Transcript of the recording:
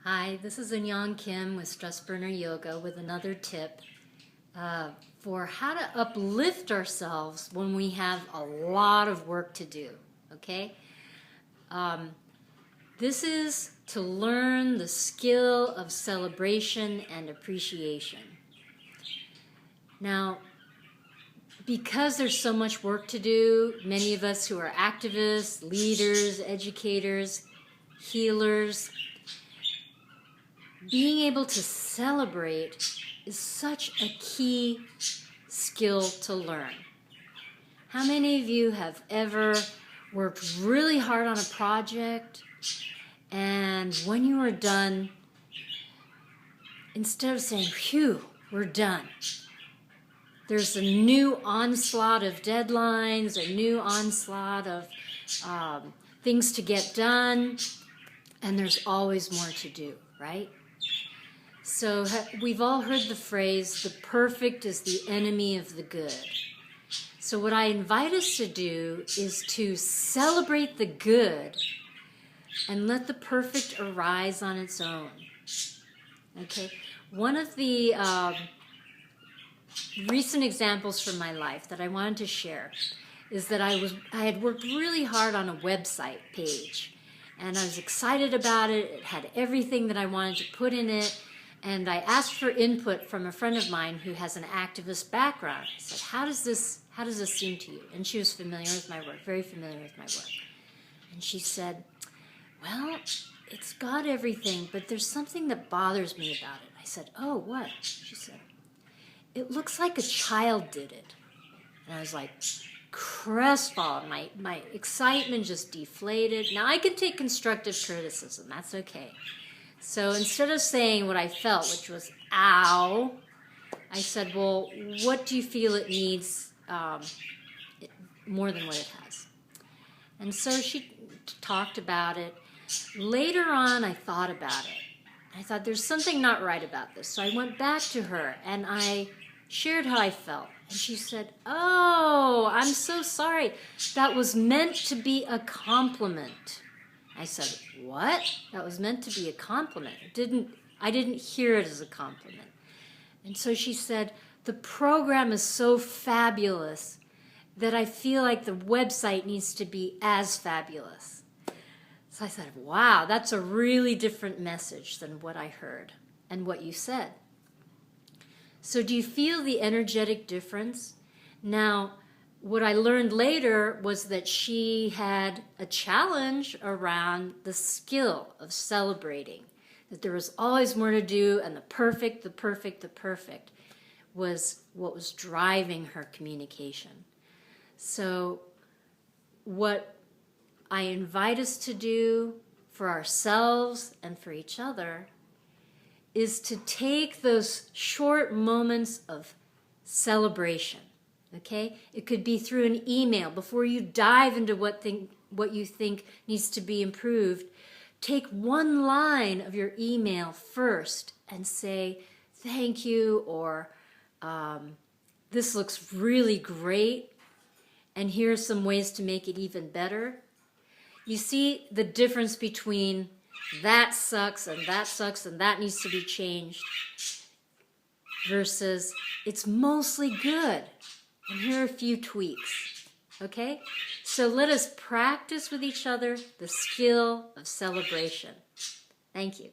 Hi, this is Eunyoung Kim with Stress Burner Yoga with another tip for how to uplift ourselves when we have a lot of work to do, okay? This is to learn the skill of celebration and appreciation. Now, because there's so much work to do, many of us who are activists, leaders, educators, healers, being able to celebrate is such a key skill to learn. How many of you have ever worked really hard on a project and when you were done, instead of saying, phew, we're done, there's a new onslaught of deadlines, a new onslaught of things to get done, and there's always more to do, right? So we've all heard the phrase, the perfect is the enemy of the good. So what I invite us to do is to celebrate the good and let the perfect arise on its own. Okay? One of the recent examples from my life that I wanted to share is that I had worked really hard on a website page, and I was excited about it. It had everything that I wanted to put in it. And I asked for input from a friend of mine who has an activist background. I said, how does this seem to you? And she was familiar with my work, very familiar with my work. And she said, well, it's got everything, but there's something that bothers me about it. I said, oh, what? She said, it looks like a child did it. And I was like, crestfallen. My excitement just deflated. Now, I can take constructive criticism. That's okay. So instead of saying what I felt, which was, ow, I said, well, what do you feel it needs more than what it has? And so she talked about it. Later on, I thought about it. I thought, there's something not right about this. So I went back to her, and I shared how I felt. And she said, oh, I'm so sorry. That was meant to be a compliment. I said, what? That was meant to be a compliment. I didn't hear it as a compliment. And so she said, the program is so fabulous that I feel like the website needs to be as fabulous. So I said, wow, that's a really different message than what I heard and what you said. So do you feel the energetic difference? Now, what I learned later was that she had a challenge around the skill of celebrating, that there was always more to do, and the perfect was what was driving her communication. So what I invite us to do for ourselves and for each other is to take those short moments of celebration. Okay? It could be through an email. Before you dive into what you think needs to be improved, take one line of your email first and say, thank you, or this looks really great, and here are some ways to make it even better. You see the difference between that sucks and that needs to be changed versus it's mostly good. And here are a few tweaks, okay? So let us practice with each other the skill of celebration. Thank you.